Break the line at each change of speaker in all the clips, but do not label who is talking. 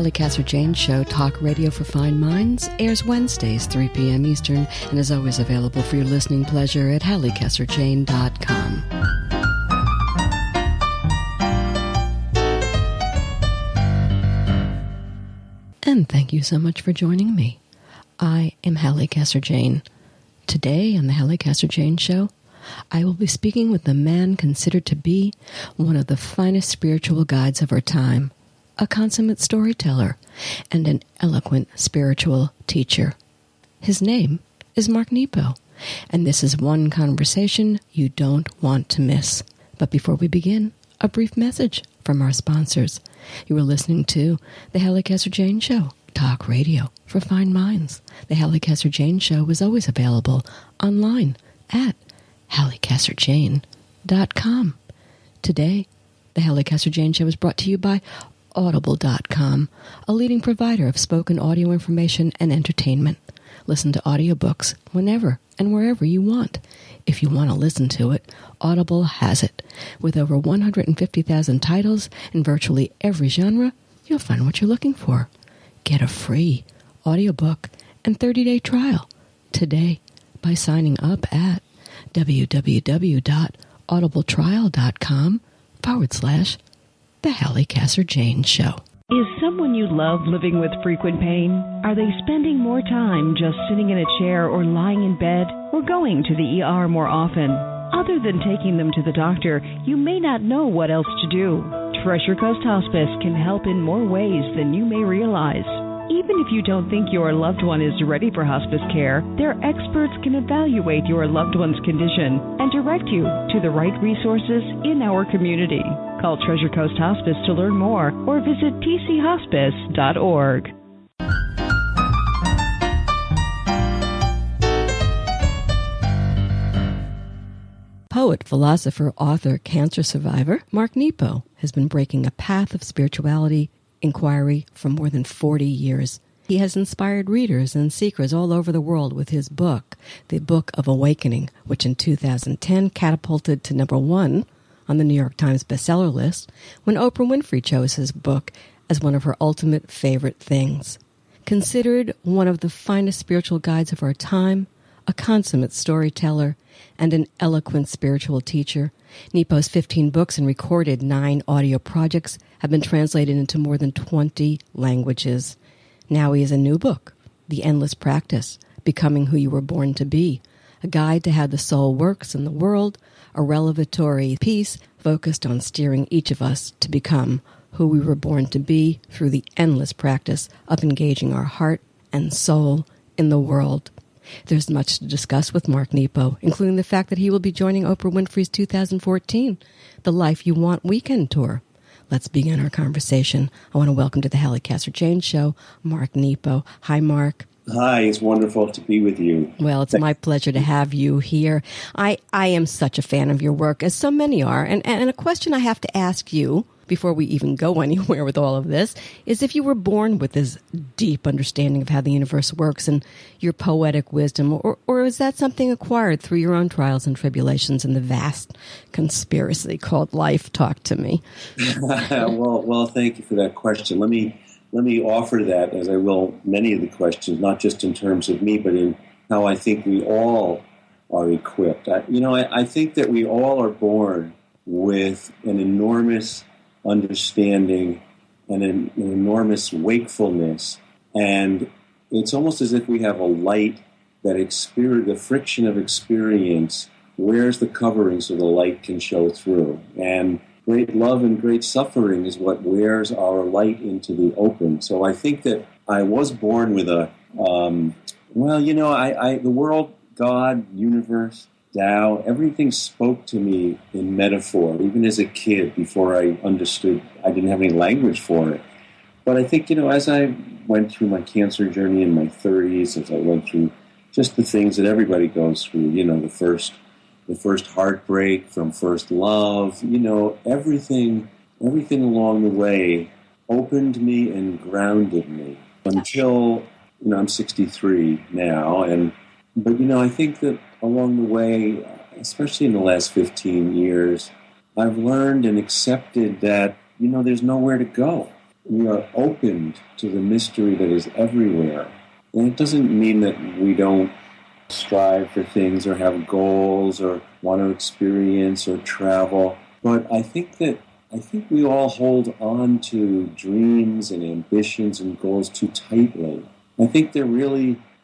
Halli Casser-Jayne Show, talk radio for fine minds, airs Wednesdays, 3 p.m. Eastern, and is always available for your listening pleasure at HalliCasser-Jayne.com. And thank you so much for joining me. I am Halli Casser-Jayne. Today on the Halli Casser-Jayne Show, I will be speaking with the man considered to be one of the finest spiritual guides of our time, a consummate storyteller, and an eloquent spiritual teacher. His name is Mark Nepo, and this is one conversation you don't want to miss. But before we begin, a brief message from our sponsors. You are listening to the Halli Casser-Jayne Show, talk radio for fine minds. The Halli Casser-Jayne Show is always available online at HalliCasser-Jayne.com. Today, the Halli Casser-Jayne Show is brought to you by Audible.com, a leading provider of spoken audio information and entertainment. Listen to audiobooks whenever and wherever you want. If you want to listen to it, Audible has it. With over 150,000 titles in virtually every genre, you'll find what you're looking for. Get a free audiobook and 30-day trial today by signing up at www.audibletrial.com/The Halli Casser-Jayne Show.
Is someone you love living with frequent pain? Are they spending more time just sitting in a chair or lying in bed or going to the ER more often? Other than taking them to the doctor, you may not know what else to do. Treasure Coast Hospice can help in more ways than you may realize. Even if you don't think your loved one is ready for hospice care, their experts can evaluate your loved one's condition and direct you to the right resources in our community. Call Treasure Coast Hospice to learn more or visit tchospice.org.
Poet, philosopher, author, cancer survivor, Mark Nepo has been breaking a path of spirituality inquiry for more than 40 years. He has inspired readers and seekers all over the world with his book, The Book of Awakening, which in 2010 catapulted to #1 on the New York Times bestseller list when Oprah Winfrey chose his book as one of her ultimate favorite things. Considered one of the finest spiritual guides of our time, a consummate storyteller, and an eloquent spiritual teacher, Nepo's 15 books and recorded 9 audio projects have been translated into more than 20 languages. Now he has a new book, The Endless Practice, Becoming Who You Were Born to Be, a guide to how the soul works in the world, a revelatory piece focused on steering each of us to become who we were born to be through the endless practice of engaging our heart and soul in the world. There's much to discuss with Mark Nepo, including the fact that he will be joining Oprah Winfrey's 2014 The Life You Want Weekend Tour. Let's begin our conversation. I want to welcome to the Halli Casser-Jayne Show, Mark Nepo. Hi, Mark.
Hi, it's wonderful to be with you.
Well, it's my pleasure to have you here. I am such a fan of your work, as so many are. And a question I have to ask you before we even go anywhere with all of this is if you were born with this deep understanding of how the universe works and your poetic wisdom, or is that something acquired through your own trials and tribulations in the vast conspiracy called life? Talk to me.
Well, thank you for that question. Let me offer that, as I will many of the questions, not just in terms of me, but in how I think we all are equipped. I think that we all are born with an enormous understanding and an enormous wakefulness, and it's almost as if we have a light that the friction of experience wears the covering so the light can show through. And great love and great suffering is what wears our light into the open. So I think that I was born with the world, God, universe, Tao, everything spoke to me in metaphor, even as a kid, before I understood. I didn't have any language for it. But I think, as I went through my cancer journey in my 30s, as I went through just the things that everybody goes through, the first heartbreak from first love, everything along the way opened me and grounded me until, I'm 63 now. But I think that along the way, especially in the last 15 years, I've learned and accepted that, there's nowhere to go. we are opened to the mystery that is everywhere. And it doesn't mean that we don't strive for things or have goals or want to experience or travel. But I think we all hold on to dreams and ambitions and goals too tightly. I think they're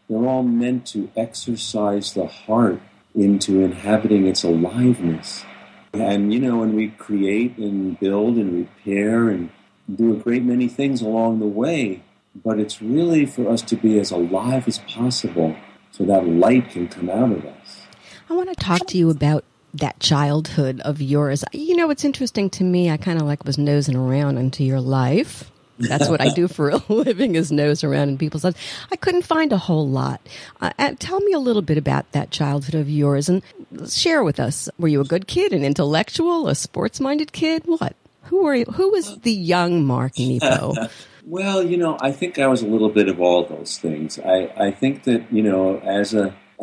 all meant to exercise the heart into inhabiting its aliveness. And, when we create and build and repair and do a great many things along the way, but it's really for us to be as alive as possible so that light can come out of us.
I want to talk to you about that childhood of yours. It's interesting to me. I kind of was nosing around into your life. That's what I do for a living, is nose around in people's lives. I couldn't find a whole lot. Tell me a little bit about that childhood of yours and share with us. Were you a good kid, an intellectual, a sports-minded kid? What? Who were you? Who was the young Mark Nepo?
Well, I think I was a little bit of all those things. I think that,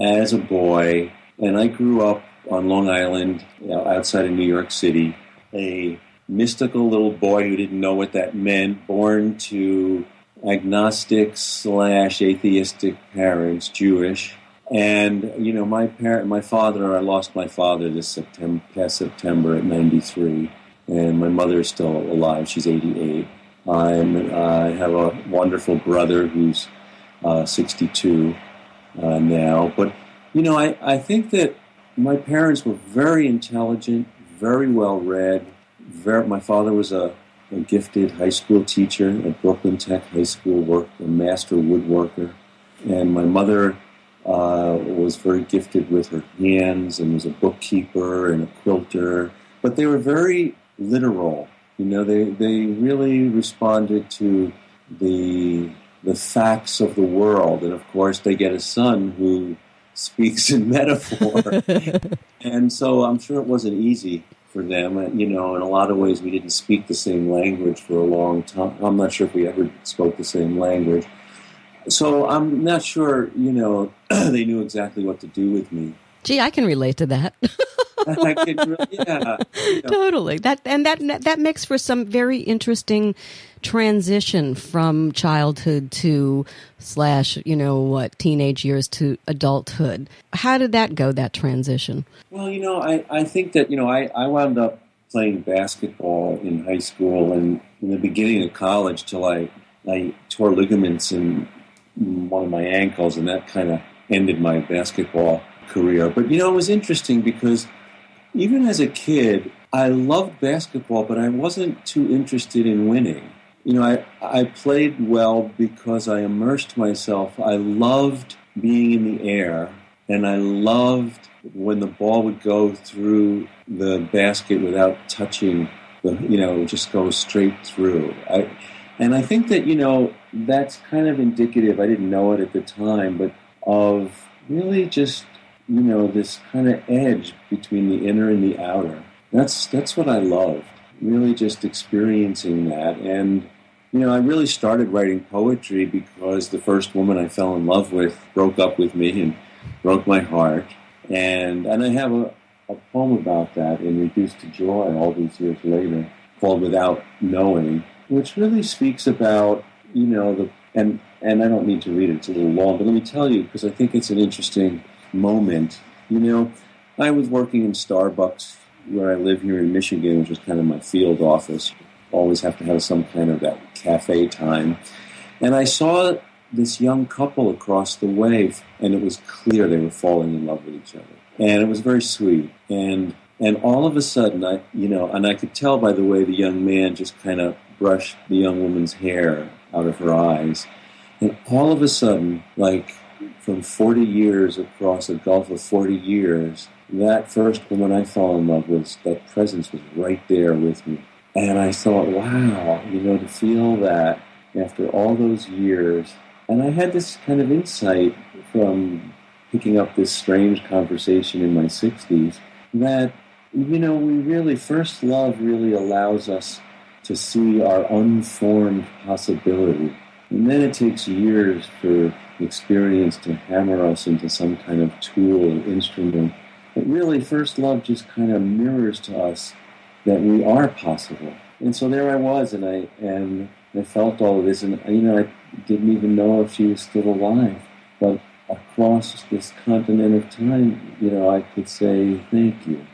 as a boy, and I grew up on Long Island, outside of New York City, a mystical little boy who didn't know what that meant, born to agnostic/atheistic parents, Jewish. And, my father, I lost my father past September at 93, and my mother is still alive. She's 88. I have a wonderful brother who's 62 now. But, I think that my parents were very intelligent, very well-read. My father was a gifted high school teacher at Brooklyn Tech High School, a master woodworker. And my mother was very gifted with her hands and was a bookkeeper and a quilter. But they were very literal. They really responded to the facts of the world. And, of course, they get a son who speaks in metaphor. And so I'm sure it wasn't easy for them. In a lot of ways we didn't speak the same language for a long time. I'm not sure if we ever spoke the same language. So I'm not sure, they knew exactly what to do with me.
Gee, I can relate to that.
Yeah.
Totally. That makes for some very interesting transition from childhood to teenage years to adulthood. How did that go, that transition?
Well, I think that, I wound up playing basketball in high school and in the beginning of college till I tore ligaments in one of my ankles, and that kind of ended my basketball career. But, it was interesting because even as a kid, I loved basketball, but I wasn't too interested in winning. I played well because I immersed myself. I loved being in the air, and I loved when the ball would go through the basket without touching just go straight through. And I think that, that's kind of indicative, I didn't know it at the time, but of really just, this kind of edge between the inner and the outer. That's what I loved, really just experiencing that. And, I really started writing poetry because the first woman I fell in love with broke up with me and broke my heart. And I have a poem about that in Reduced to Joy all these years later called Without Knowing, which really speaks about, and I don't need to read it, it's a little long, but let me tell you, because I think it's an interesting moment. I was working in Starbucks where I live here in Michigan, which is kind of my field office. Always have to have some kind of that cafe time. And I saw this young couple across the way, and it was clear they were falling in love with each other. And it was very sweet. And all of a sudden, I could tell by the way the young man just kind of brushed the young woman's hair out of her eyes. And all of a sudden, from 40 years across a gulf of 40 years, that first woman I fell in love with, that presence was right there with me. And I thought, wow, to feel that after all those years. And I had this kind of insight from picking up this strange conversation in my 60s that, we really, first love really allows us to see our unformed possibility. And then it takes years for experience to hammer us into some kind of tool or instrument. But really, first love just kind of mirrors to us that we are possible. And so there I was, and I felt all of this, and I didn't even know if she was still alive. But across this continent of time, I could say, thank you.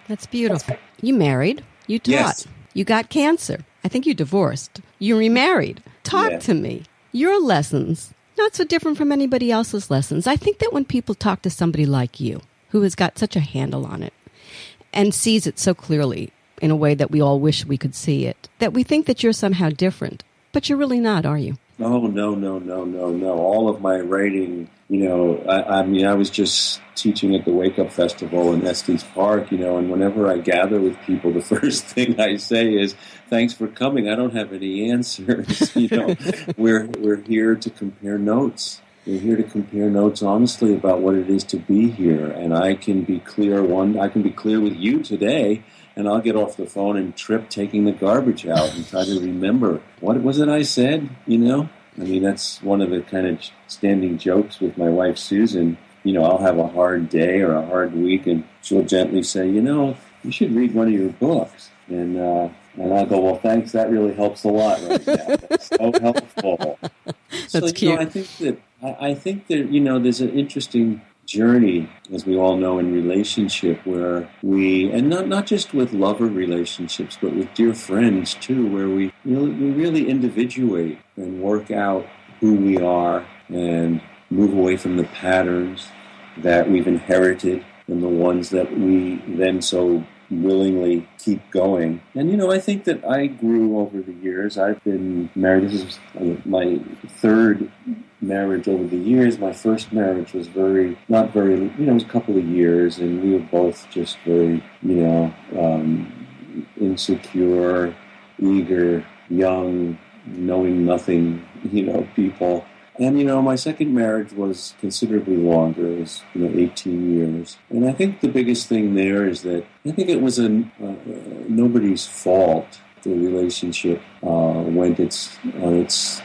That's beautiful. You married. You taught.
Yes.
You got cancer. I think you divorced. You remarried. Talk to me. Your lessons, not so different from anybody else's lessons. I think that when people talk to somebody like you, who has got such a handle on it and sees it so clearly in a way that we all wish we could see it, that we think that you're somehow different. But you're really not, are you?
Oh, no. All of my writing, I was just teaching at the Wake Up Festival in Estes Park, and whenever I gather with people, the first thing I say is, thanks for coming. I don't have any answers. We're here to compare notes. We're here to compare notes honestly about what it is to be here. And I can be clear with you today, and I'll get off the phone and trip taking the garbage out and try to remember, what was it I said, that's one of the kind of standing jokes with my wife, Susan. I'll have a hard day or a hard week, and she'll gently say, you should read one of your books. And I'll go, well, thanks, that really helps a lot right now. That's so helpful.
That's cute.
I think that, there's an interesting journey, as we all know, in relationship where and not just with lover relationships, but with dear friends too, where we really individuate and work out who we are and move away from the patterns that we've inherited and the ones that we then so willingly keep going. And, I think that I grew over the years. I've been married. This is my third marriage over the years. My first marriage was not very, it was a couple of years, and we were both just very, insecure, eager, young, knowing nothing, people. And, my second marriage was considerably longer. It was, 18 years. And I think the biggest thing there is that I think it was nobody's fault. The relationship went on its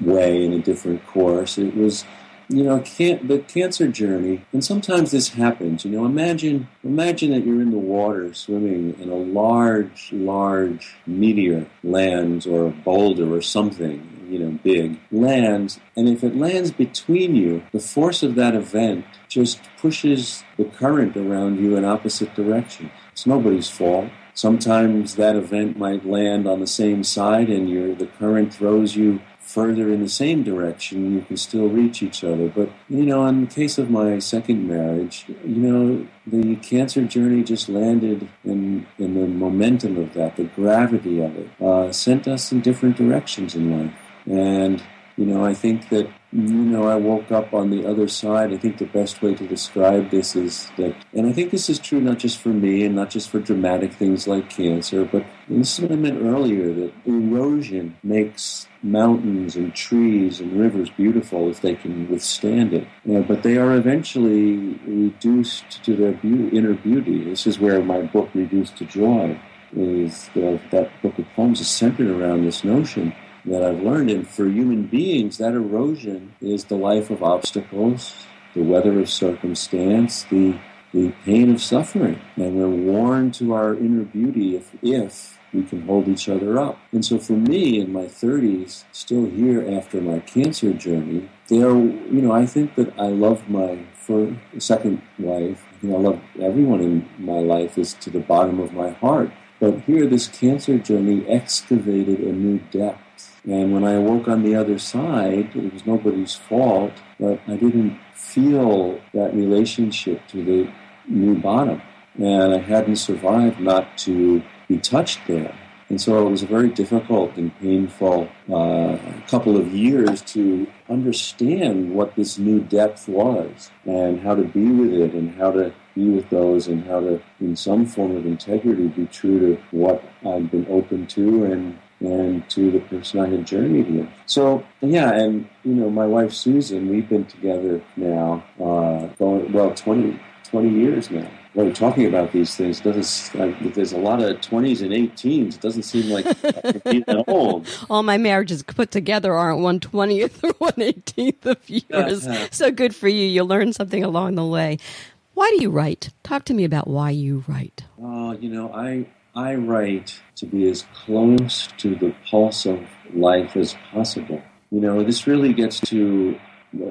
way in a different course. It was, the cancer journey, and sometimes this happens. Imagine that you're in the water swimming and a large meteor lands, or a boulder or something, big, lands, and if it lands between you, the force of that event just pushes the current around you in opposite directions. It's nobody's fault. Sometimes that event might land on the same side, and the current throws you further in the same direction. You can still reach each other. But, in the case of my second marriage, the cancer journey just landed in the momentum of that, the gravity of it, sent us in different directions in life. And, I think that, I woke up on the other side. I think the best way to describe this is that, and I think this is true not just for me and not just for dramatic things like cancer, but this is what I meant earlier, that erosion makes mountains and trees and rivers beautiful if they can withstand it. But they are eventually reduced to their inner beauty. This is where my book, Reduced to Joy, that book of poems is centered around this notion that I've learned. And for human beings, that erosion is the life of obstacles, the weather of circumstance, the pain of suffering. And we're worn to our inner beauty if we can hold each other up. And so for me, in my 30s, still here after my cancer journey, I think that I loved my second wife. I love everyone in my life is to the bottom of my heart. But here, this cancer journey excavated a new depth. And when I awoke on the other side, it was nobody's fault, but I didn't feel that relationship to the new bottom. And I hadn't survived not to be touched there. And so it was a very difficult and painful couple of years to understand what this new depth was and how to be with it and how to be with those and how to, in some form of integrity, be true to what I'd been open to and to the person I had journeyed with. So, yeah, and, my wife, Susan, we've been together now, 20 years now. When we're talking about these things, there's a lot of 20s and 18s. It doesn't seem like I'm being that old.
All my marriages put together aren't 1/20th or 1/18th of years.
Yeah.
So good for you. You learned something along the way. Why do you write? Talk to me about why you write.
I I write to be as close to the pulse of life as possible. This really gets to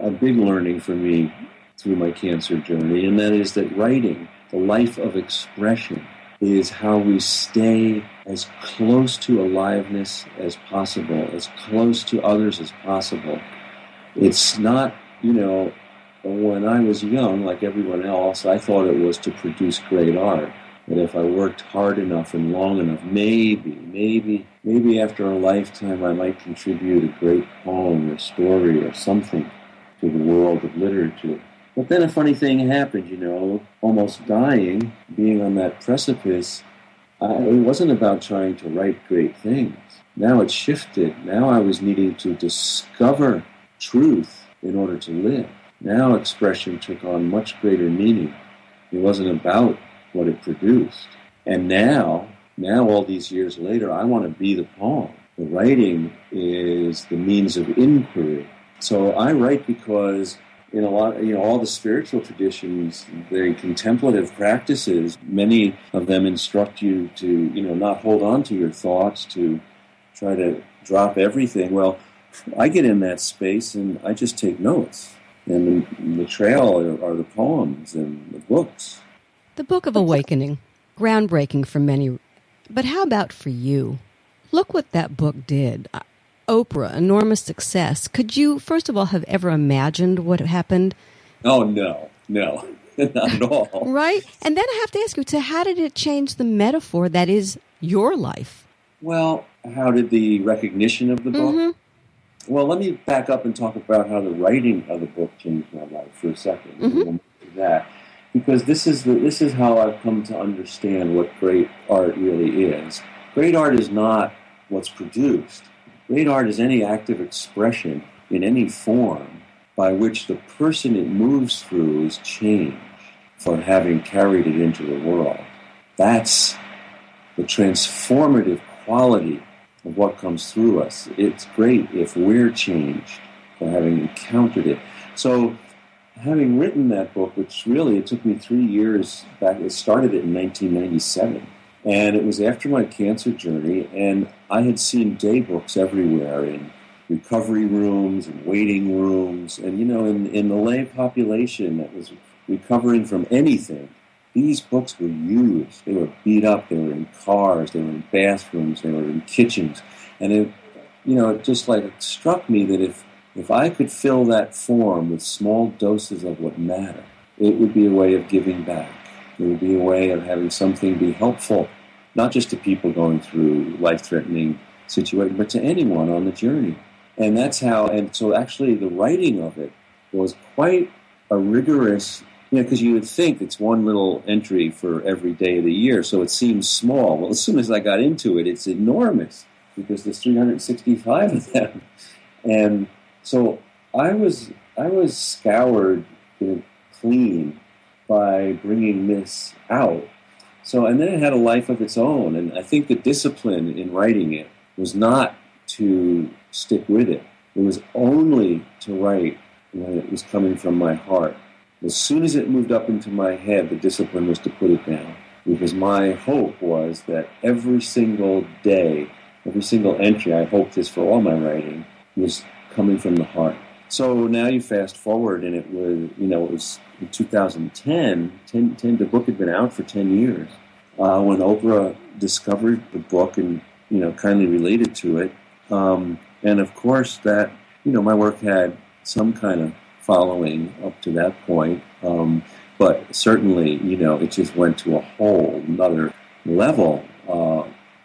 a big learning for me through my cancer journey, and that is that writing, the life of expression, is how we stay as close to aliveness as possible, as close to others as possible. It's not, when I was young, like everyone else, I thought it was to produce great art. That if I worked hard enough and long enough, maybe after a lifetime I might contribute a great poem or story or something to the world of literature. But then a funny thing happened, almost dying, being on that precipice. It wasn't about trying to write great things. Now it shifted. Now I was needing to discover truth in order to live. Now expression took on much greater meaning. It wasn't about what it produced. And now all these years later, I want to be the poem. The writing is the means of inquiry. So I write because in a lot, all the spiritual traditions, very contemplative practices, many of them instruct you to, not hold on to your thoughts, to try to drop everything. Well, I get in that space and I just take notes. And the trail are the poems and the books.
The Book of Awakening, groundbreaking for many. But how about for you? Look what that book did. Oprah, enormous success. Could you, first of all, have ever imagined what happened?
Oh, no, not at all.
Right? And then I have to ask you, so how did it change the metaphor that is your life?
Well, how did the recognition of the book? Mm-hmm. Well, let me back up and talk about how the writing of the book changed my life for a second. Mm-hmm. We'll move to that. Because this is how I've come to understand what great art really is. Great art is not what's produced. Great art is any active expression in any form by which the person it moves through is changed for having carried it into the world. That's the transformative quality of what comes through us. It's great if we're changed for having encountered it. So, having written that book, which really, it took me 3 years back, it started it in 1997. And it was after my cancer journey, and I had seen day books everywhere in recovery rooms and waiting rooms. And, in the lay population that was recovering from anything, these books were used. They were beat up. They were in cars. They were in bathrooms. They were in kitchens. And it just like it struck me that if I could fill that form with small doses of what mattered, it would be a way of giving back. It would be a way of having something be helpful, not just to people going through life-threatening situations, but to anyone on the journey. And that's how, and so actually the writing of it was quite a rigorous, because you would think it's one little entry for every day of the year, so it seems small. Well, as soon as I got into it, it's enormous, because there's 365 of them. And so I was scoured clean by bringing this out. So, and then it had a life of its own. And I think the discipline in writing it was not to stick with it. It was only to write when it was coming from my heart. As soon as it moved up into my head, the discipline was to put it down. Because my hope was that every single day, every single entry, I hoped this for all my writing, was coming from the heart. So now you fast forward, and it was in 2010, the book had been out for 10 years, when Oprah discovered the book and, kindly related to it. And of course that, my work had some kind of following up to that point. But certainly, it just went to a whole another level.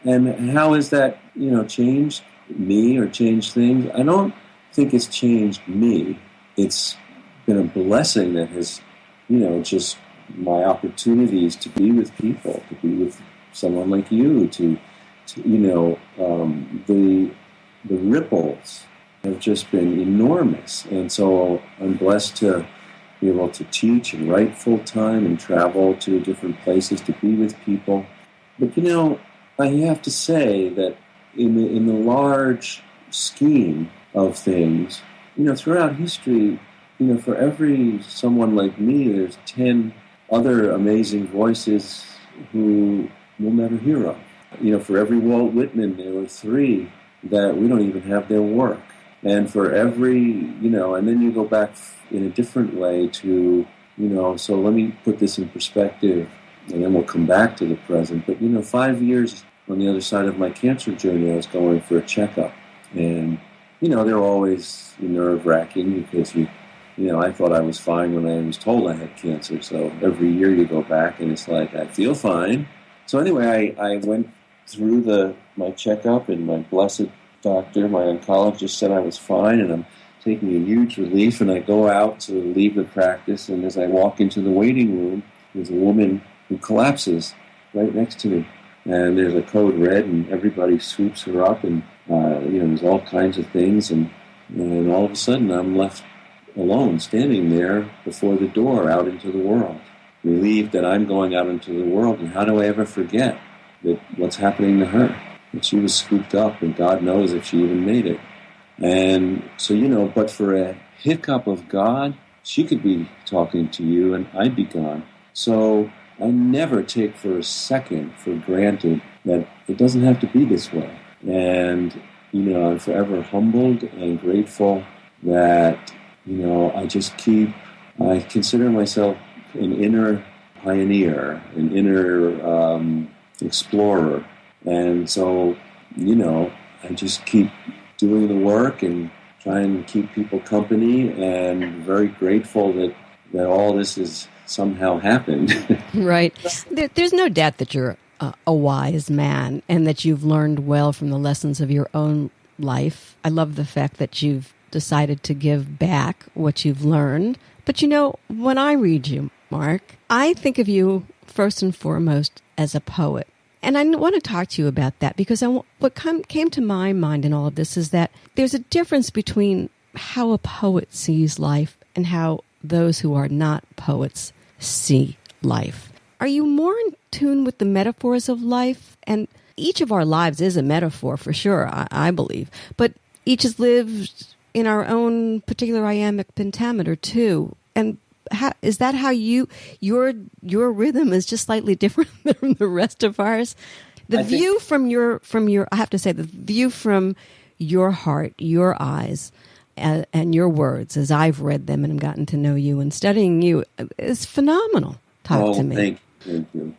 And how has that, changed me or changed things? I don't think it's changed me. It's been a blessing that has, just my opportunities to be with people, to be with someone like you, the ripples have just been enormous. And so I'm blessed to be able to teach and write full time and travel to different places to be with people. But, I have to say that in the large scheme of things, throughout history, for every someone like me, there's 10 other amazing voices who we'll never hear of. For every Walt Whitman, there were 3 that we don't even have their work. And for every, and then you go back in a different way to, so let me put this in perspective, and then we'll come back to the present. But, 5 years on the other side of my cancer journey, I was going for a checkup. And, they're always nerve-wracking because I thought I was fine when I was told I had cancer. So every year you go back and it's like, I feel fine. So anyway, I went through my checkup, and my blessed doctor, my oncologist, said I was fine, and I'm taking a huge relief. And I go out to leave the practice, and as I walk into the waiting room, there's a woman who collapses right next to me. And there's a code red, and everybody swoops her up, and there's all kinds of things, and all of a sudden I'm left alone, standing there before the door out into the world, relieved that I'm going out into the world. And how do I ever forget that what's happening to her? That she was scooped up, and God knows if she even made it. And so, but for a hiccup of God, she could be talking to you, and I'd be gone. So I never take for a second for granted that it doesn't have to be this way. And, I'm forever humbled and grateful that, I consider myself an inner pioneer, an inner explorer. And so, I just keep doing the work and trying to keep people company, and very grateful that all this has somehow happened.
Right. There's no doubt that you're a wise man and that you've learned well from the lessons of your own life. I love the fact that you've decided to give back what you've learned. But when I read you, Mark, I think of you first and foremost as a poet. And I want to talk to you about that, because what came to my mind in all of this is that there's a difference between how a poet sees life and how those who are not poets see life. Are you more in tune with the metaphors of life? And each of our lives is a metaphor, for sure, I believe. But each is lived in our own particular iambic pentameter, too. And is that how your rhythm is just slightly different than the rest of ours? The view from your I have to say, the view from your heart, your eyes, and your words, as I've read them and have gotten to know you and studying you, is phenomenal. Talk to me.
Thank you.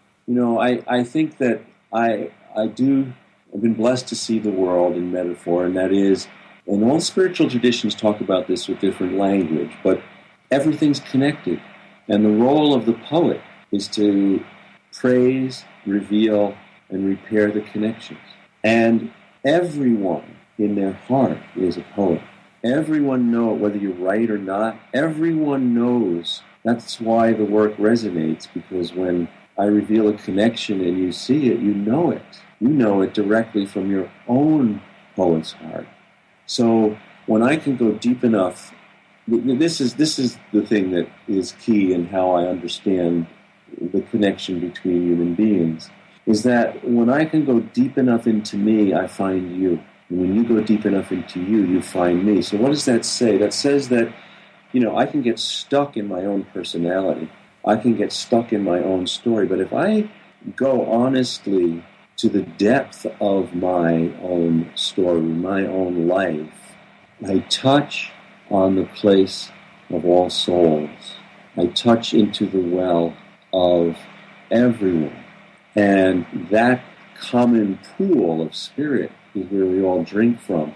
I think that I've been blessed to see the world in metaphor, and that is, and all spiritual traditions talk about this with different language, but everything's connected. And the role of the poet is to praise, reveal, and repair the connections. And everyone in their heart is a poet. Everyone knows, whether you're right or not, everyone knows. That's why the work resonates, because when I reveal a connection and you see it, you know it. You know it directly from your own poet's heart. So when I can go deep enough, this is the thing that is key in how I understand the connection between human beings, is that when I can go deep enough into me, I find you. And when you go deep enough into you, you find me. So what does that say? That says that, I can get stuck in my own personality. I can get stuck in my own story. But if I go honestly to the depth of my own story, my own life, I touch on the place of all souls. I touch into the well of everyone. And that common pool of spirit is where we all drink from,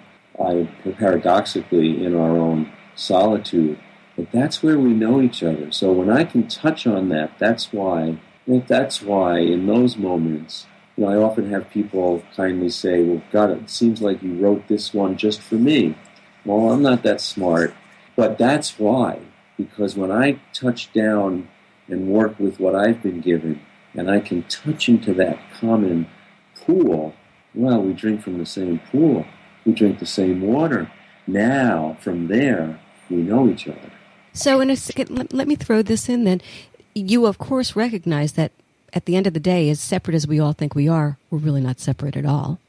paradoxically, in our own solitude. But that's where we know each other. So when I can touch on that, that's why in those moments, I often have people kindly say, well, God, it seems like you wrote this one just for me. Well, I'm not that smart, but that's why. Because when I touch down and work with what I've been given, and I can touch into that common pool, well, we drink from the same pool. We drink the same water. Now, from there, we know each other.
So in a second, let me throw this in then. You, of course, recognize that at the end of the day, as separate as we all think we are, we're really not separate at all.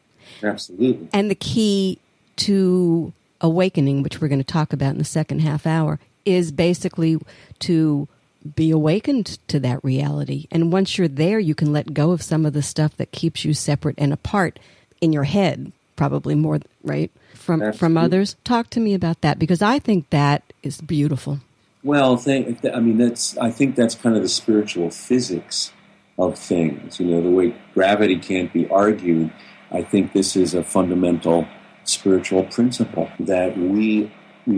Absolutely.
And the key to awakening, which we're going to talk about in the second half hour, is basically to be awakened to that reality. And once you're there, you can let go of some of the stuff that keeps you separate and apart in your head, probably more, right, from others. Talk to me about that, because I think that is beautiful.
Well, I think that's kind of the spiritual physics of things. The way gravity can't be argued, I think this is a fundamental spiritual principle, that we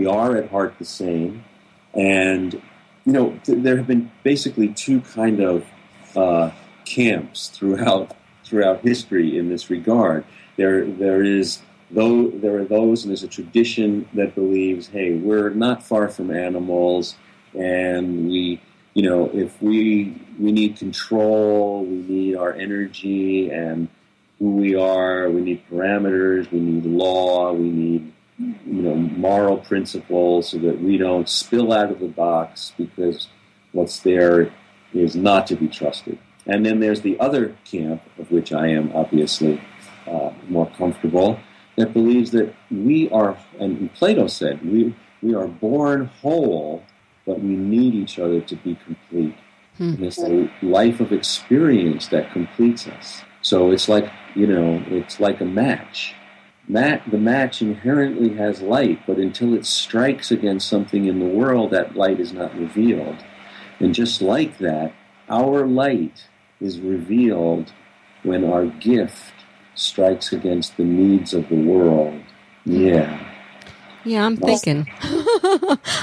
are at heart the same. And, there have been basically two kind of camps throughout history in this regard. There are those, and there's a tradition that believes, hey, we're not far from animals, and if we need control, we need our energy and who we are, we need parameters, we need law, we need moral principles so that we don't spill out of the box, because what's there is not to be trusted. And then there's the other camp, of which I am obviously more comfortable, that believes that we are, and Plato said, we are born whole, but we need each other to be complete. And it's the life of experience that completes us. So it's like, it's like a match. The match inherently has light, but until it strikes against something in the world, that light is not revealed. And just like that, our light is revealed when our gift strikes against the needs of the world. Yeah.
Yeah, I'm thinking.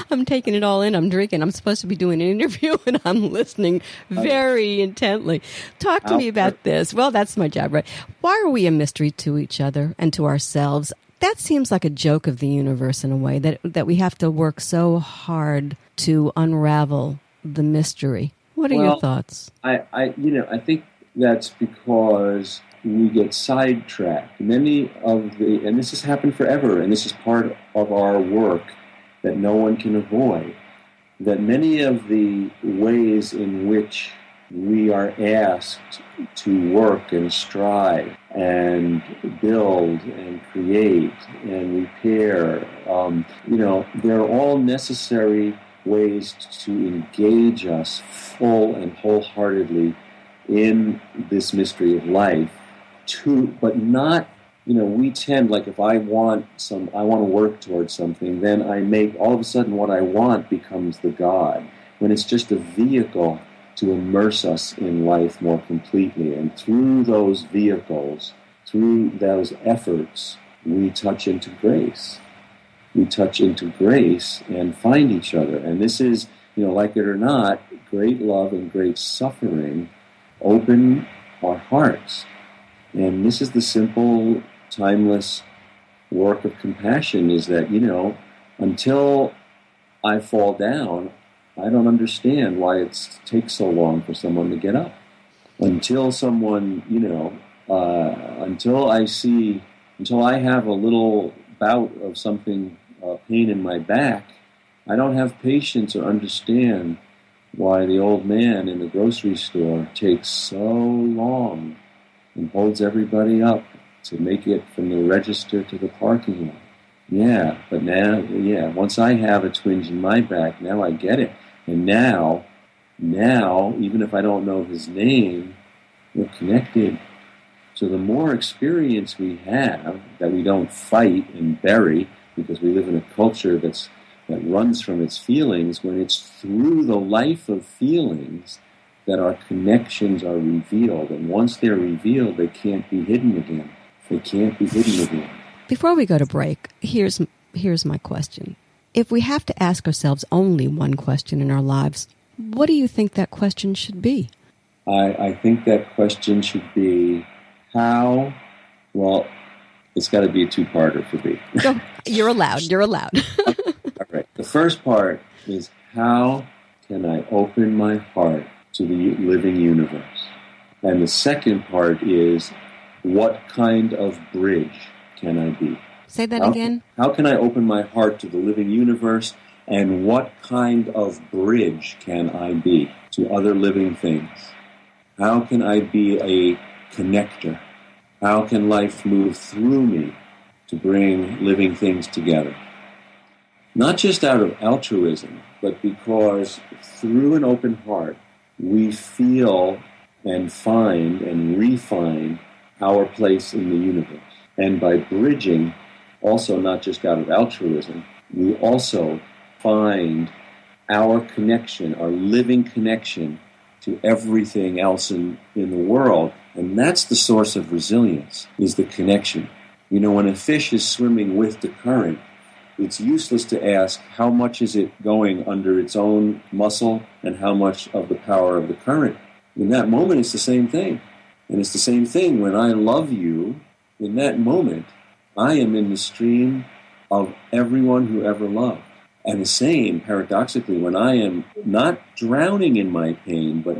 I'm taking it all in. I'm drinking. I'm supposed to be doing an interview, and I'm listening very intently. Talk to me about this. Well, that's my job, right? Why are we a mystery to each other and to ourselves? That seems like a joke of the universe in a way, that we have to work so hard to unravel the mystery. What are your thoughts?
I think that's because we get sidetracked. And this has happened forever, and this is part of our work that no one can avoid, that many of the ways in which we are asked to work and strive and build and create and repair, they're all necessary ways to engage us full and wholeheartedly in this mystery of life. But not, we tend, like, if I want to work towards something, then all of a sudden what I want becomes the God, when it's just a vehicle to immerse us in life more completely. And through those vehicles, through those efforts, we touch into grace. We touch into grace and find each other. And this is, like it or not, great love and great suffering open our hearts. And this is the simple, timeless work of compassion, is that, until I fall down, I don't understand why it takes so long for someone to get up. Until someone, until I have a little bout of something, pain in my back, I don't have patience or understand why the old man in the grocery store takes so long and holds everybody up to make it from the register to the parking lot. Yeah, but once I have a twinge in my back, now I get it. And now, even if I don't know his name, we're connected. So the more experience we have, that we don't fight and bury, because we live in a culture that runs from its feelings, when it's through the life of feelings that our connections are revealed. And once they're revealed, they can't be hidden again. They can't be hidden again.
Before we go to break, here's my question. If we have to ask ourselves only one question in our lives, what do you think that question should be?
I think that question should be how. Well, it's got to be a two-parter for me.
Go. You're allowed.
All right. The first part is, how can I open my heart to the living universe? And the second part is, what kind of bridge can I be?
Say that again.
How can I open my heart to the living universe, and what kind of bridge can I be to other living things? How can I be a connector? How can life move through me to bring living things together? not just out of altruism, but because through an open heart, we feel and find and refine our place in the universe. And by bridging, also not just out of altruism, we also find our connection, our living connection to everything else in the world. And that's the source of resilience, is the connection. You know, when a fish is swimming with the current, it's useless to ask how much is it going under its own muscle and how much of the power of the current. In that moment, it's the same thing. And it's the same thing when I love you. In that moment, I am in the stream of everyone who ever loved. And the same, paradoxically, when I am not drowning in my pain, but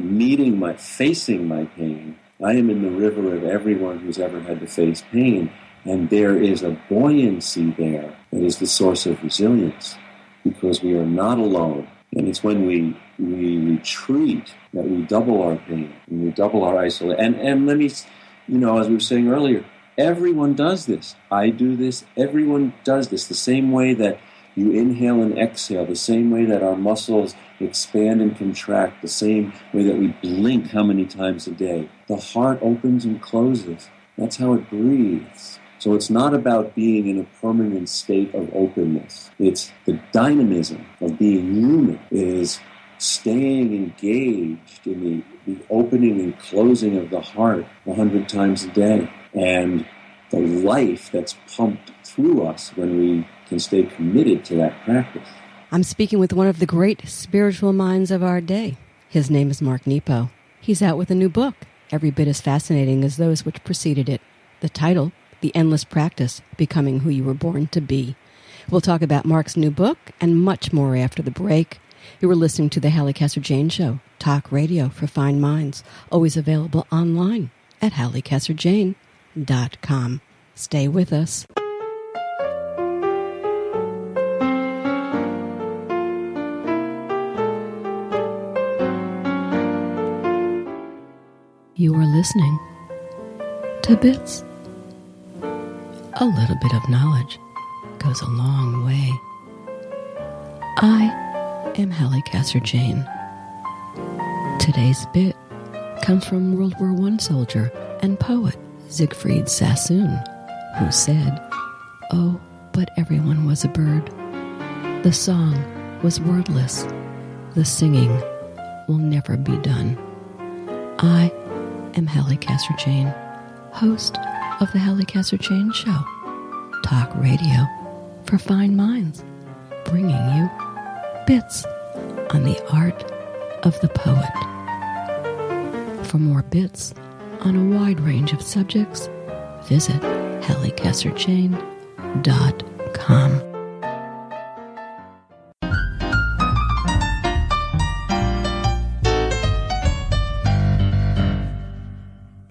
facing my pain, I am in the river of everyone who's ever had to face pain. And there is a buoyancy there that is the source of resilience, because we are not alone. And it's when we retreat that we double our pain and we double our isolation. And let me, as we were saying earlier, everyone does this. I do this. Everyone does this. The same way that you inhale and exhale, the same way that our muscles expand and contract, the same way that we blink how many times a day. The heart opens and closes. That's how it breathes. So it's not about being in a permanent state of openness. It's the dynamism of being human. It is staying engaged in the opening and closing of the heart 100 times a day. And the life that's pumped through us when we can stay committed to that practice.
I'm speaking with one of the great spiritual minds of our day. His name is Mark Nepo. He's out with a new book, every bit as fascinating as those which preceded it. The title, The Endless Practice, Becoming Who You Were Born to Be. We'll talk about Mark's new book and much more after the break. You were listening to the Halli Casser-Jayne Show, talk radio for fine minds, always available online at hallicasserjayne.com. Stay with us. You are listening to Bits. A little bit of knowledge goes a long way. I am Halli Casser-Jayne. Today's bit comes from World War I soldier and poet Siegfried Sassoon, who said, "Oh, but everyone was a bird. The song was wordless. The singing will never be done." I am Halli Casser-Jayne, host of the Halli Casser-Jayne Show, talk radio for fine minds, bringing you bits on the art of the poet. For more bits on a wide range of subjects, visit hallicasserjayne.com.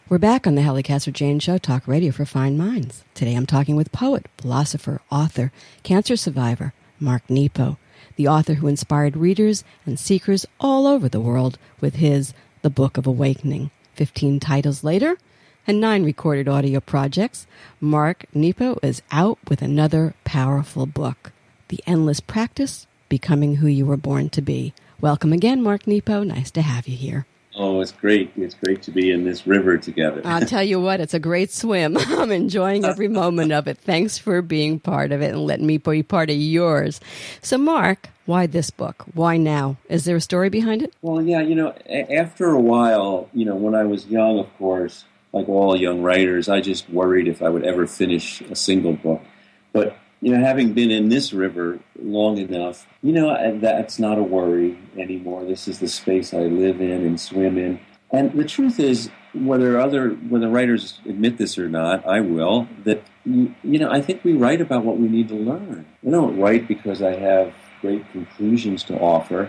We're back on the Halli Casser-Jayne Show, talk radio for fine minds. Today I'm talking with poet, philosopher, author, cancer survivor, Mark Nepo, the author who inspired readers and seekers all over the world with his The Book of Awakening. 15 titles later and 9 recorded audio projects, Mark Nepo is out with another powerful book, The Endless Practice, Becoming Who You Were Born to Be. Welcome again, Mark Nepo. Nice to have you here.
Oh, it's great. It's great to be in this river together.
I'll tell you what, it's a great swim. I'm enjoying every moment of it. Thanks for being part of it and letting me be part of yours. So, Mark, why this book? Why now? Is there a story behind it?
Well, yeah, after a while, when I was young, of course, like all young writers, I just worried if I would ever finish a single book. But, having been in this river long enough, that's not a worry anymore. This is the space I live in and swim in. And the truth is, whether writers admit this or not, I will, that, I think we write about what we need to learn. I don't write because I have great conclusions to offer.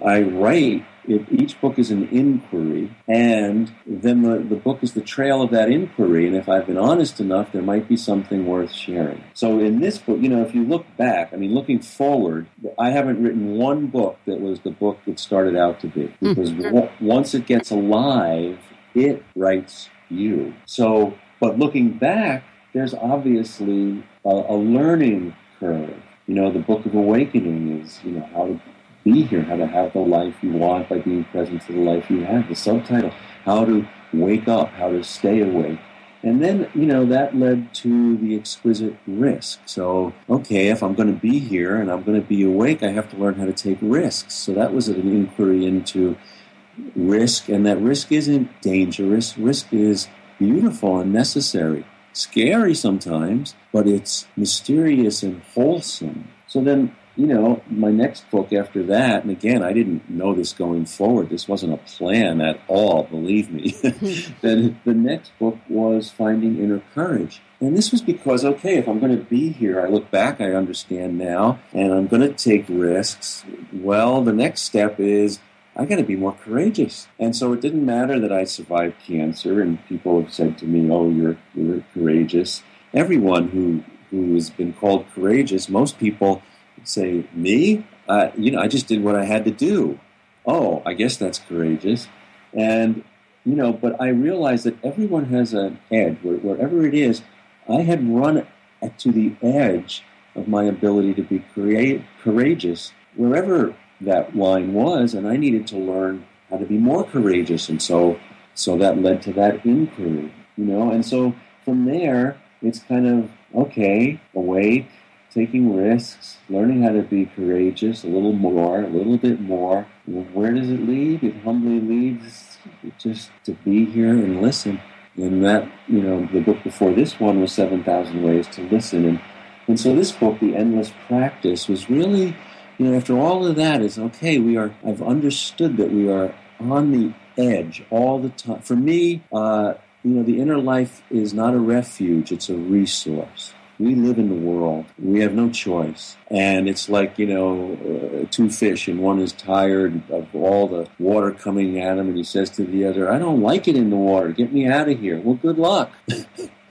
I write, each book is an inquiry, and then the book is the trail of that inquiry, and if I've been honest enough, there might be something worth sharing. So in this book, if you look back, looking forward, I haven't written one book that was the book it started out to be, because once it gets alive, it writes you. So, but looking back, there's obviously a learning curve. the Book of Awakening is, how to be here, how to have the life you want by being present to the life you have. The subtitle, how to wake up, how to stay awake. And then, that led to the exquisite risk. So, okay, if I'm going to be here and I'm going to be awake, I have to learn how to take risks. So that was an inquiry into risk, and that risk isn't dangerous. Risk is beautiful and necessary. Scary sometimes, but it's mysterious and wholesome. So then, my next book after that, and again, I didn't know this going forward. This wasn't a plan at all, believe me. Then the next book was Finding Inner Courage. And this was because, okay, if I'm going to be here, I look back, I understand now, and I'm going to take risks. Well, the next step is I got to be more courageous. And so it didn't matter that I survived cancer, and people have said to me, oh, you're courageous. Everyone who has been called courageous, most people say, me? I just did what I had to do. Oh, I guess that's courageous. And, but I realized that everyone has an edge. Wherever it is, I had run to the edge of my ability to be courageous, wherever that line was, and I needed to learn how to be more courageous. And so that led to that inquiry, And so from there, it's kind of, okay, awake, taking risks, learning how to be courageous, a little bit more. Where does it lead? It humbly leads just to be here and listen. And that, the book before this one was 7,000 Ways to Listen. And so this book, The Endless Practice, was really, after all of that is, okay, I've understood that we are on the edge all the time. For me, the inner life is not a refuge, it's a resource. We live in the world. We have no choice. And it's like, two fish, and one is tired of all the water coming at him, and he says to the other, I don't like it in the water. Get me out of here. Well, good luck.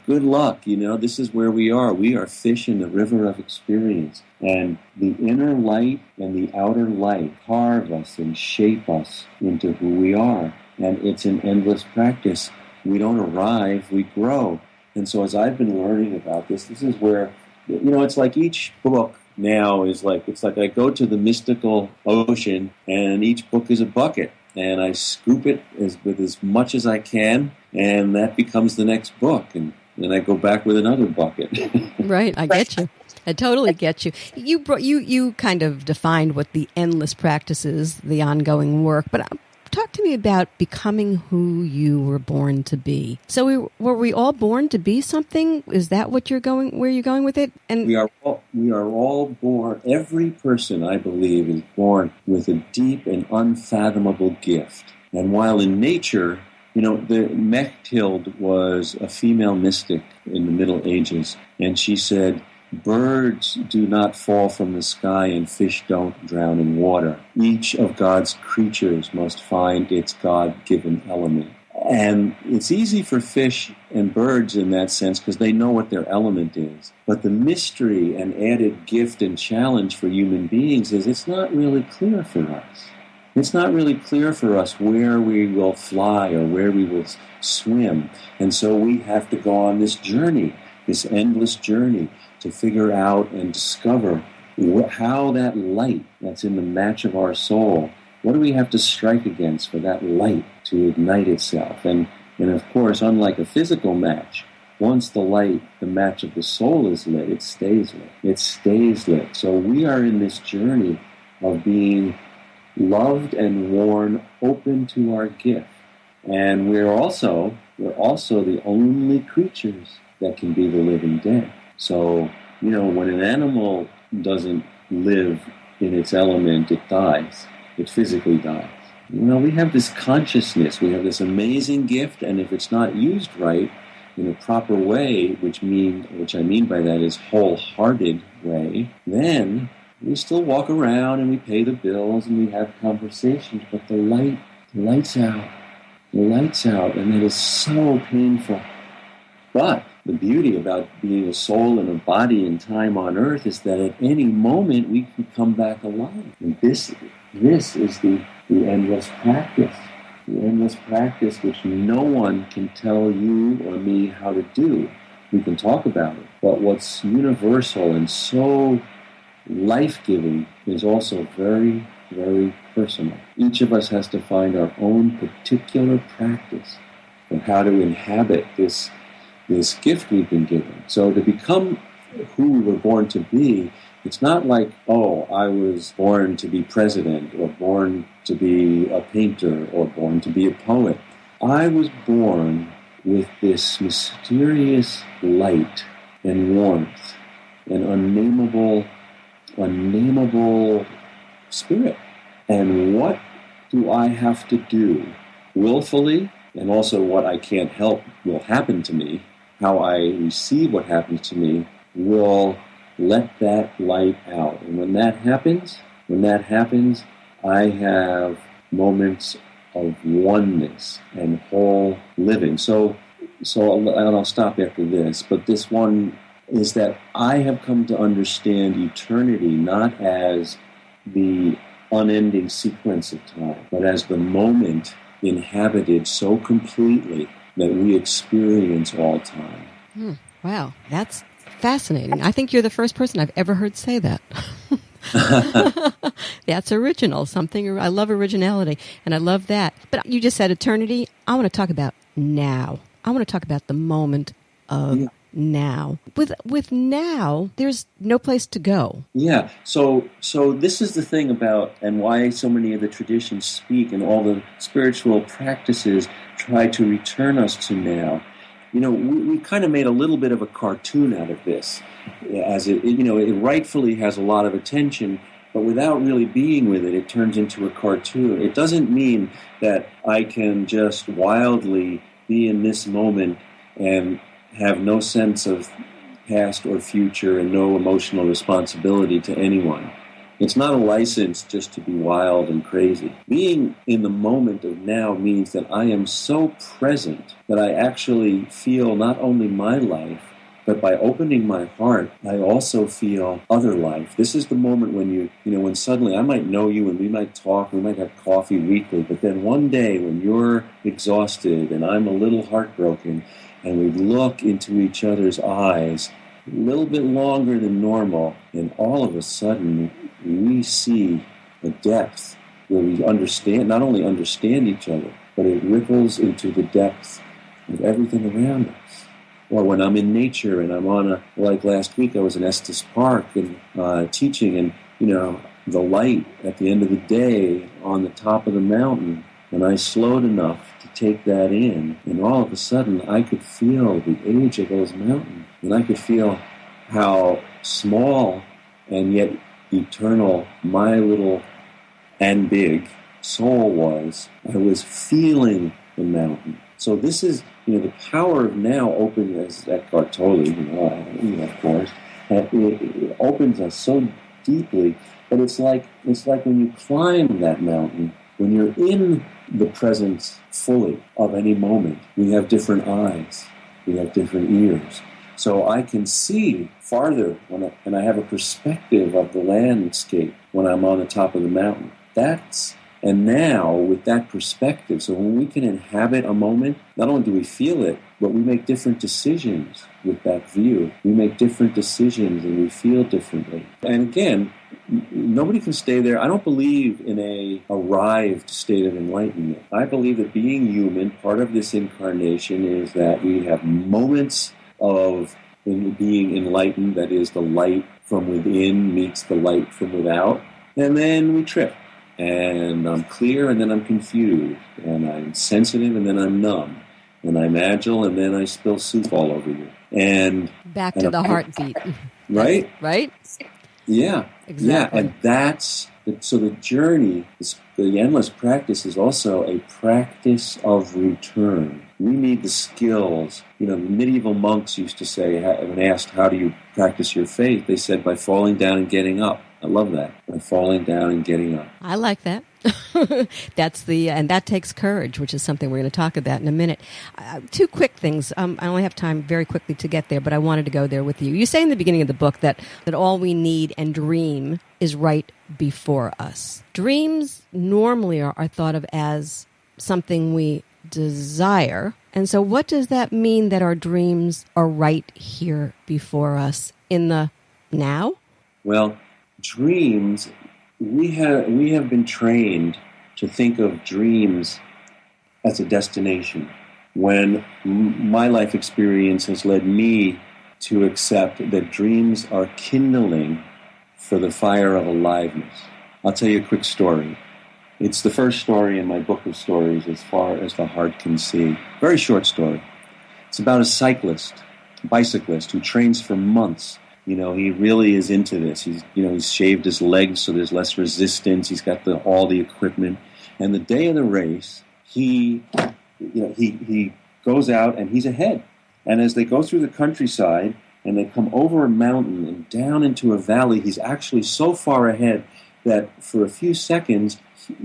Good luck. This is where we are. We are fish in the river of experience. And the inner light and the outer light carve us and shape us into who we are. And it's an endless practice. We don't arrive, we grow. And so as I've been learning about this is where, it's like each book now is like, it's like I go to the mystical ocean, and each book is a bucket, and I scoop it with as much as I can, and that becomes the next book, and then I go back with another bucket.
Right, I get you. I totally get you. You kind of defined what the endless practice is, the ongoing work, but talk to me about becoming who you were born to be. So were we all born to be something? Is that where you're going with it? And
we are all born. Every person, I believe, is born with a deep and unfathomable gift. And while in nature, the Mechthild was a female mystic in the Middle Ages, and she said, birds do not fall from the sky and fish don't drown in water. Each of God's creatures must find its God-given element. And it's easy for fish and birds in that sense because they know what their element is. But the mystery and added gift and challenge for human beings is it's not really clear for us. It's not really clear for us where we will fly or where we will swim. And so we have to go on this journey, this endless journey, to figure out and discover how that light that's in the match of our soul, what do we have to strike against for that light to ignite itself? And of course, unlike a physical match, once the light, the match of the soul is lit, it stays lit. It stays lit. So we are in this journey of being loved and worn, open to our gift. And we're also the only creatures that can be the living dead. So, when an animal doesn't live in its element, it dies. It physically dies. We have this consciousness. We have this amazing gift, and if it's not used right in a proper way, which I mean by that is wholehearted way, then we still walk around and we pay the bills and we have conversations, but the light's out. The light's out, and it is so painful. But the beauty about being a soul and a body in time on earth is that at any moment we can come back alive. And this is the endless practice. The endless practice which no one can tell you or me how to do. We can talk about it. But what's universal and so life-giving is also very, very personal. Each of us has to find our own particular practice of how to inhabit this gift we've been given. So to become who we were born to be, it's not like, oh, I was born to be president, or born to be a painter, or born to be a poet. I was born with this mysterious light and warmth and unnameable spirit. And what do I have to do willfully, and also what I can't help will happen to me, how I receive what happens to me will let that light out. And when that happens, I have moments of oneness and whole living. So and I'll stop after this, but this one is that I have come to understand eternity not as the unending sequence of time, but as the moment inhabited so completely that we experience all time.
Wow, that's fascinating. I think you're the first person I've ever heard say that. That's original. I love originality, and I love that. But you just said eternity. I want to talk about now. I want to talk about the moment of now. With now, there's no place to go. Yeah.
So this is the thing about, and why so many of the traditions speak, and all the spiritual practices try to return us to now. We kind of made a little bit of a cartoon out of this, as it rightfully has a lot of attention, but without really being with it, it turns into a cartoon. It doesn't mean that I can just wildly be in this moment and have no sense of past or future and no emotional responsibility to anyone. It's not a license just to be wild and crazy. Being in the moment of now means that I am so present that I actually feel not only my life, but by opening my heart, I also feel other life. This is the moment when when suddenly I might know you and we might talk, we might have coffee weekly, but then one day when you're exhausted and I'm a little heartbroken and we look into each other's eyes a little bit longer than normal, and all of a sudden we see a depth where we not only understand each other, but it ripples into the depth of everything around us. Or when I'm in nature and I'm like last week I was in Estes Park and teaching, and the light at the end of the day on the top of the mountain, and I slowed enough to take that in, and all of a sudden I could feel the age of those mountains, and I could feel how small and yet eternal my little and big soul was. I was feeling the mountain. So this is, the power of now opens, as Eckhart Tolle, of course, it opens us so deeply. But it's like when you climb that mountain, when you're in the presence fully of any moment, we have different eyes, we have different ears. So I can see farther and I have a perspective of the landscape when I'm on the top of the mountain. And now with that perspective, so when we can inhabit a moment, not only do we feel it, but we make different decisions with that view. We make different decisions and we feel differently. And again, nobody can stay there. I don't believe in a arrived state of enlightenment. I believe that being human, part of this incarnation is that we have moments of being enlightened, that is, the light from within meets the light from without, and then we trip. And I'm clear, and then I'm confused, and I'm sensitive, and then I'm numb, and I'm agile, and then I spill soup all over you. And
back to the heartbeat.
Right?
Right?
Yeah.
Exactly.
Yeah, and so the journey, the endless practice is also a practice of return. We need the skills. Medieval monks used to say, when asked, how do you practice your faith? They said, by falling down and getting up. I love that. By falling down and getting up.
I like that. And that takes courage, which is something we're going to talk about in a minute. Two quick things. I only have time very quickly to get there, but I wanted to go there with you. You say in the beginning of the book that all we need and dream is right before us. Dreams normally are thought of as something we desire. And so what does that mean that our dreams are right here before us in the now?
Well, dreams, we have been trained to think of dreams as a destination, when my life experience has led me to accept that dreams are kindling for the fire of aliveness. I'll tell you a quick story. It's the first story in my book of stories, As Far as the Heart Can See. Very short story. It's about a bicyclist who trains for months. You know, he really is into this. He's shaved his legs so there's less resistance. He's got all the equipment. And the day of the race, he goes out and he's ahead. And as they go through the countryside and they come over a mountain and down into a valley, he's actually so far ahead that for a few seconds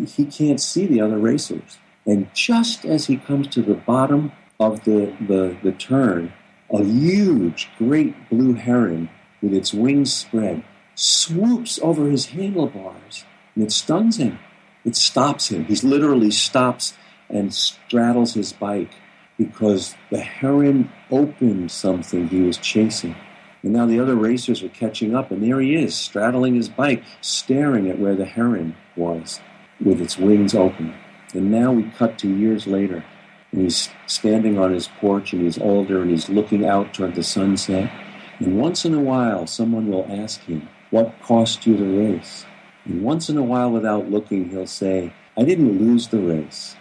he can't see the other racers. And just as he comes to the bottom of the turn, a huge, great blue heron with its wings spread swoops over his handlebars, and it stuns him. It stops him. He literally stops and straddles his bike because the heron opened something he was chasing. And now the other racers are catching up, and there he is, straddling his bike, staring at where the heron was with its wings open. And now we cut to years later, and he's standing on his porch, and he's older, and he's looking out toward the sunset. And once in a while, someone will ask him, "What cost you the race?" And once in a while, without looking, he'll say, "I didn't lose the race.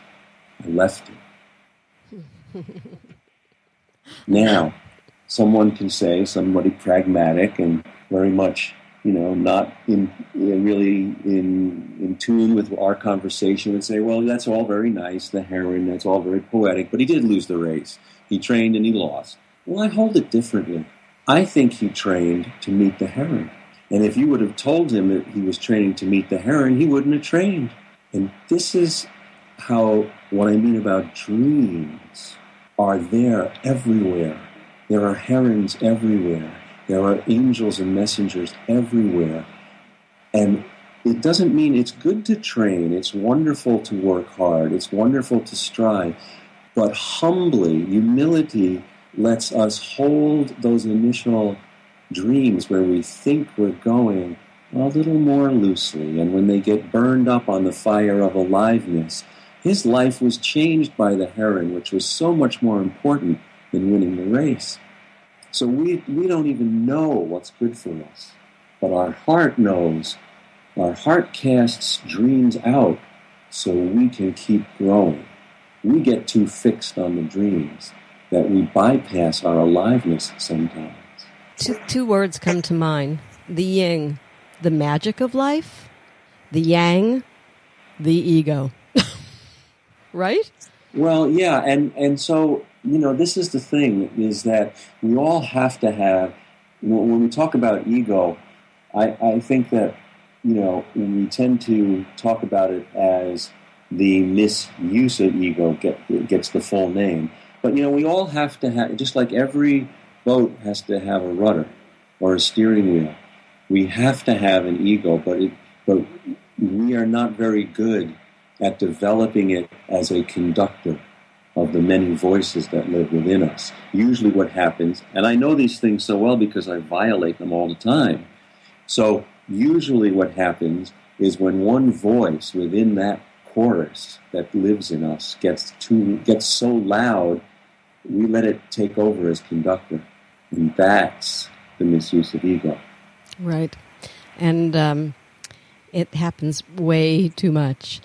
I left it." Now, someone can say, somebody pragmatic and very much, not really in tune with our conversation, would say, well, that's all very nice, the heron, that's all very poetic, but he did lose the race. He trained and he lost. Well, I hold it differently. I think he trained to meet the heron. And if you would have told him that he was training to meet the heron, he wouldn't have trained. And this is what I mean about dreams are there everywhere. There are herons everywhere. There are angels and messengers everywhere. And it doesn't mean it's good to train. It's wonderful to work hard. It's wonderful to strive. But humbly, humility lets us hold those initial dreams where we think we're going a little more loosely. And when they get burned up on the fire of aliveness, his life was changed by the heron, which was so much more important than winning the race. So we don't even know what's good for us. But our heart knows. Our heart casts dreams out so we can keep growing. We get too fixed on the dreams that we bypass our aliveness sometimes.
Two words come to mind. The yin, the magic of life. The yang, the ego. Right?
Well, yeah, and so, this is the thing, is that we all have to have, when we talk about ego, I think that, we tend to talk about it as the misuse of ego gets the full name. But, we all have to have, just like every boat has to have a rudder or a steering wheel, we have to have an ego, but we are not very good at developing it as a conductor of the many voices that live within us. Usually what happens, and I know these things so well because I violate them all the time, so usually what happens is when one voice within that chorus that lives in us gets so loud, we let it take over as conductor. And that's the misuse of ego.
Right. And it happens way too much.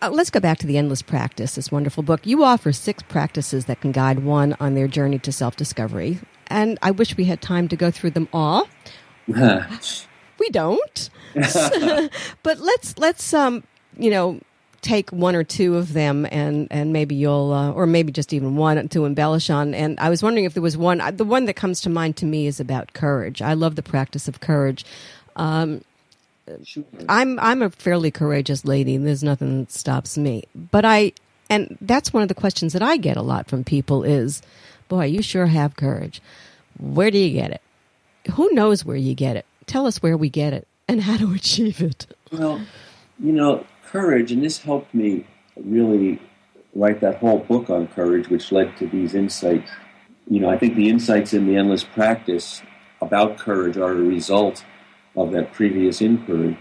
Let's go back to The Endless Practice, this wonderful book. You offer 6 practices that can guide one on their journey to self-discovery. And I wish we had time to go through them all. We don't. But let's take one or two of them and maybe you'll, or maybe just even one to embellish on. And I was wondering if there was one. The one that comes to mind to me is about courage. I love the practice of courage.
Sure.
I'm a fairly courageous lady, and there's nothing that stops me. And that's one of the questions that I get a lot from people is, boy, you sure have courage. Where do you get it? Who knows where you get it? Tell us where we get it and how to achieve it.
Well, courage, and this helped me really write that whole book on courage, which led to these insights. I think the insights in The Endless Practice about courage are a result of that previous inquiry.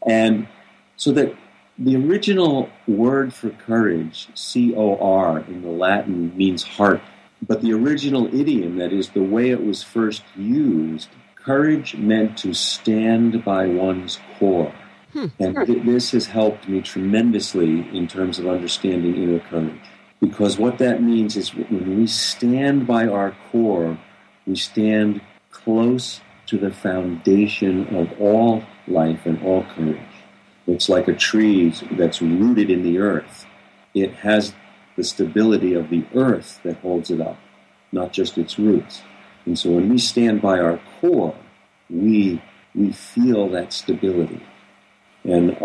And so that the original word for courage, C-O-R, in the Latin means heart. But the original idiom, that is the way it was first used, courage meant to stand by one's core. And this has helped me tremendously in terms of understanding inner courage. Because what that means is when we stand by our core, we stand close to the foundation of all life and all courage. It's like a tree that's rooted in the earth. It has the stability of the earth that holds it up, not just its roots. And so when we stand by our core, we feel that stability. And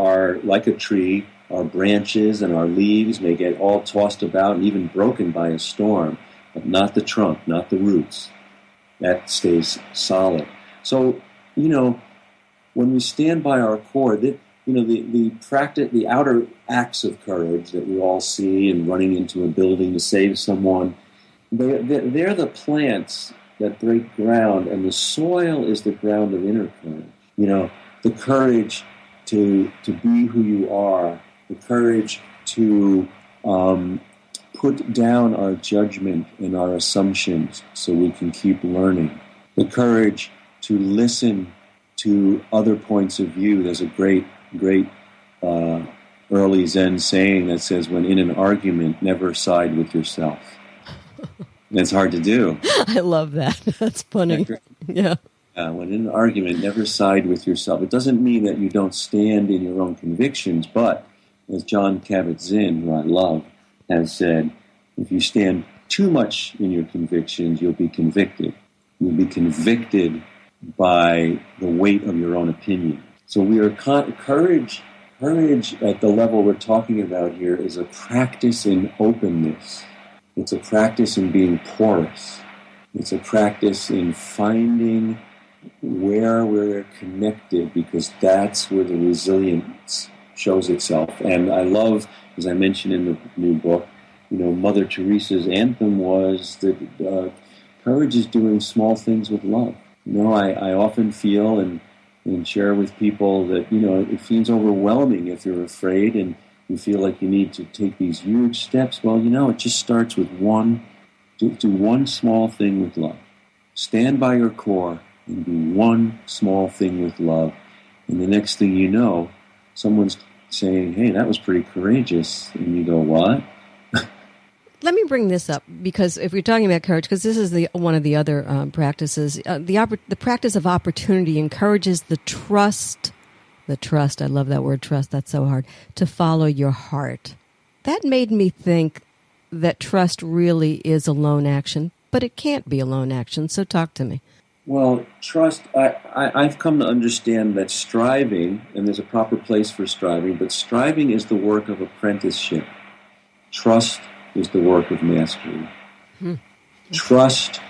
like a tree, our branches and our leaves may get all tossed about and even broken by a storm, but not the trunk, not the roots. That stays solid. So, when we stand by our core, the outer acts of courage that we all see and running into a building to save someone, they're the plants that break ground, and the soil is the ground of inner courage. The courage to be who you are, the courage to put down our judgment and our assumptions so we can keep learning, the courage to listen to other points of view. There's a great early Zen saying that says, when in an argument, never side with yourself. And it's hard to do.
I love that. That's funny. Yeah.
When in an argument, never side with yourself. It doesn't mean that you don't stand in your own convictions, but as John Kabat-Zinn, who I love, has said, if you stand too much in your convictions, you'll be convicted. You'll be convicted by the weight of your own opinion. So we are courage at the level we're talking about here is a practice in openness. It's a practice in being porous. It's a practice in finding where we're connected, because that's where the resilience shows itself. And I love, as I mentioned in the new book, Mother Teresa's anthem was that courage is doing small things with love. I often feel and share with people that, it feels overwhelming if you're afraid and you feel like you need to take these huge steps. Well, it just starts with do one small thing with love. Stand by your core and do one small thing with love. And the next thing you know, someone's saying, hey, that was pretty courageous. And you go, what?
Let me bring this up, because if we're talking about courage, because this is one of the other practices, the practice of opportunity encourages the trust, I love that word, trust, that's so hard, to follow your heart. That made me think that trust really is a lone action, but it can't be a lone action, so talk to me.
Well, trust, I've come to understand that striving, and there's a proper place for striving, but striving is the work of apprenticeship. Trust is the work of mastery. Trust,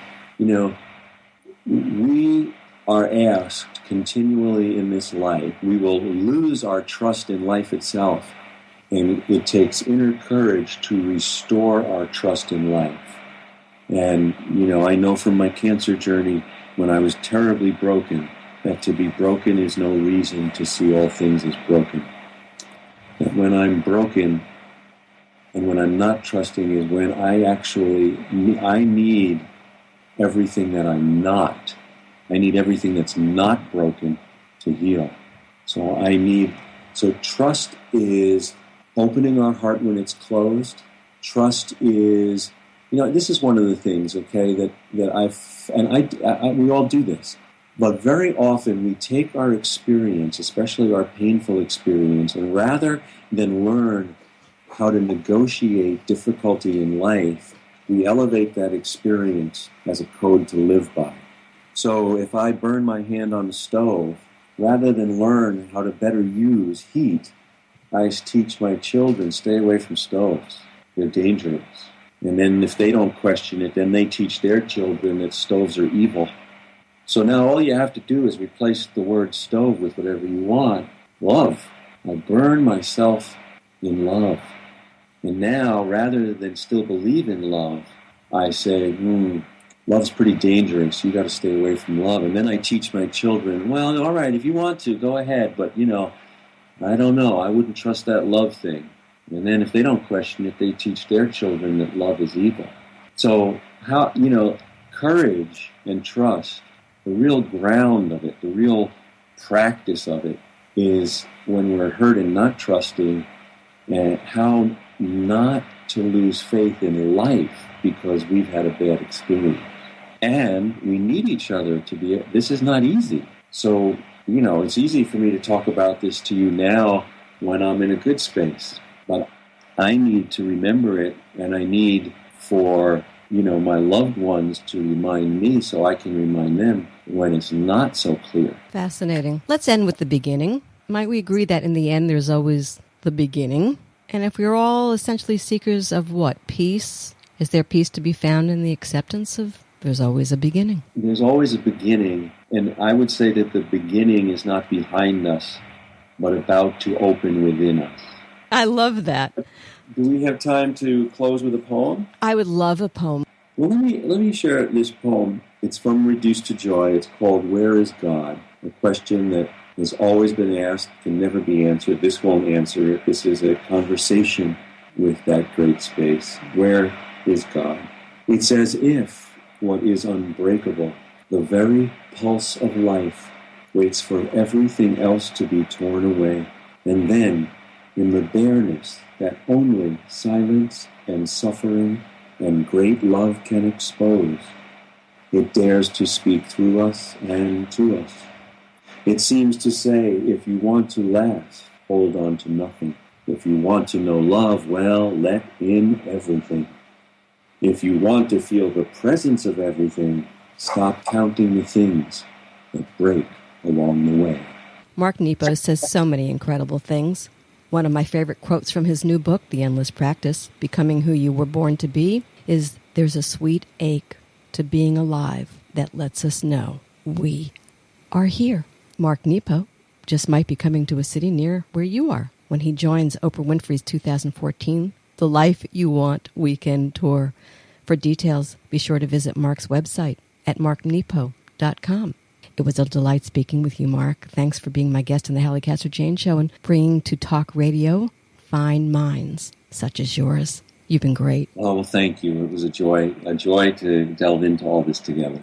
we are asked continually in this life, we will lose our trust in life itself, and it takes inner courage to restore our trust in life. And, I know from my cancer journey, when I was terribly broken, that to be broken is no reason to see all things as broken. That when I'm broken, and when I'm not trusting is when I need everything that I'm not. I need everything that's not broken to heal. So trust is opening our heart when it's closed. Trust is, this is one of the things, okay, that we all do this. But very often we take our experience, especially our painful experience, and rather than learn how to negotiate difficulty in life, we elevate that experience as a code to live by. So if I burn my hand on the stove, rather than learn how to better use heat, I teach my children, stay away from stoves. They're dangerous. And then if they don't question it, then they teach their children that stoves are evil. So now all you have to do is replace the word stove with whatever you want. Love. I burn myself in love. And now, rather than still believe in love, I say, love's pretty dangerous. You got to stay away from love. And then I teach my children, well, all right, if you want to, go ahead. But, I don't know. I wouldn't trust that love thing. And then if they don't question it, they teach their children that love is evil. So courage and trust, the real ground of it, the real practice of it is when we're hurt and not trusting, and how not to lose faith in life because we've had a bad experience. And we need each other this is not easy. So, it's easy for me to talk about this to you now when I'm in a good space. But I need to remember it, and I need for, my loved ones to remind me so I can remind them when it's not so clear.
Fascinating. Let's end with the beginning. Might we agree that in the end there's always the beginning? And if we're all essentially seekers of what? Peace? Is there peace to be found in the acceptance of there's always a beginning? There's always a beginning. And I would say that the beginning is not behind us, but about to open within us. I love that. Do we have time to close with a poem? I would love a poem. Well, let me share this poem. It's from Reduced to Joy. It's called Where is God? A question that has always been asked, can never be answered. This won't answer it. This is a conversation with that great space. Where is God? It's as if what is unbreakable, the very pulse of life, waits for everything else to be torn away. And then, in the bareness that only silence and suffering and great love can expose, it dares to speak through us and to us. It seems to say, if you want to last, hold on to nothing. If you want to know love, well, let in everything. If you want to feel the presence of everything, stop counting the things that break along the way. Mark Nepo says so many incredible things. One of my favorite quotes from his new book, The Endless Practice, Becoming Who You Were Born to Be, is, there's a sweet ache to being alive that lets us know we are here. Mark Nepo just might be coming to a city near where you are when he joins Oprah Winfrey's 2014 The Life You Want Weekend Tour. For details, be sure to visit Mark's website at marknepo.com. It was a delight speaking with you, Mark. Thanks for being my guest on the Halli Casser-Jayne Show and bringing to talk radio fine minds such as yours. You've been great. Oh, well, thank you. It was a joy to delve into all this together.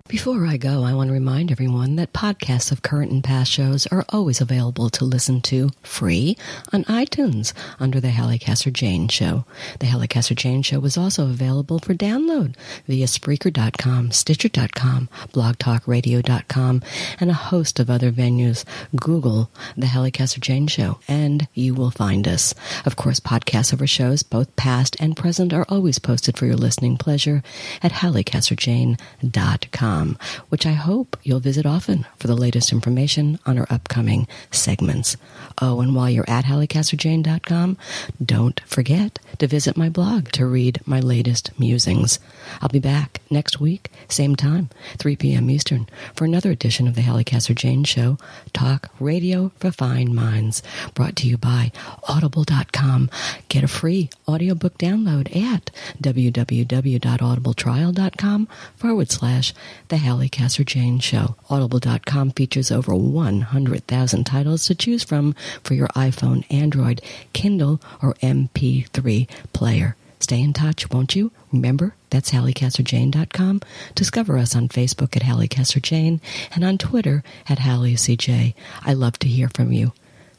Before I go, I want to remind everyone that podcasts of current and past shows are always available to listen to free on iTunes under the Halli Casser-Jayne Show. The Halli Casser-Jayne Show is also available for download via Spreaker.com, Stitcher.com, blogtalkradio.com, and a host of other venues. Google the Halli Casser-Jayne Show, and you will find us. Of course, podcasts of our shows, both past and present, are always posted for your listening pleasure at hallicasserjayne.com, which I hope you'll visit often for the latest information on our upcoming segments. Oh, and while you're at hallicasserjayne.com, don't forget to visit my blog to read my latest musings. I'll be back next week, same time, 3 p.m. Eastern, for another edition of the Halli Casser-Jayne Show, Talk Radio for Fine Minds, brought to you by Audible.com. Get a free audiobook download at www.audibletrial.com/The Halli Casser-Jayne Show. Audible.com features over 100,000 titles to choose from for your iPhone, Android, Kindle, or MP3 player. Stay in touch, won't you? Remember, that's hallicasserjayne.com. Discover us on Facebook at Halli Casser-Jayne and on Twitter at HalliCJ. I love to hear from you.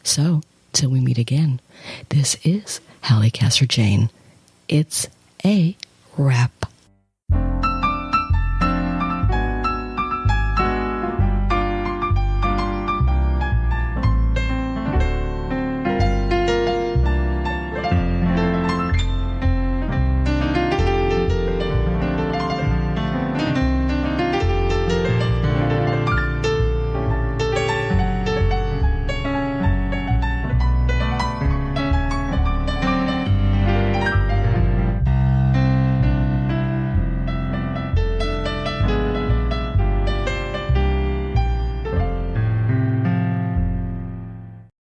So, till we meet again, this is Halli Casser-Jayne. It's a wrap.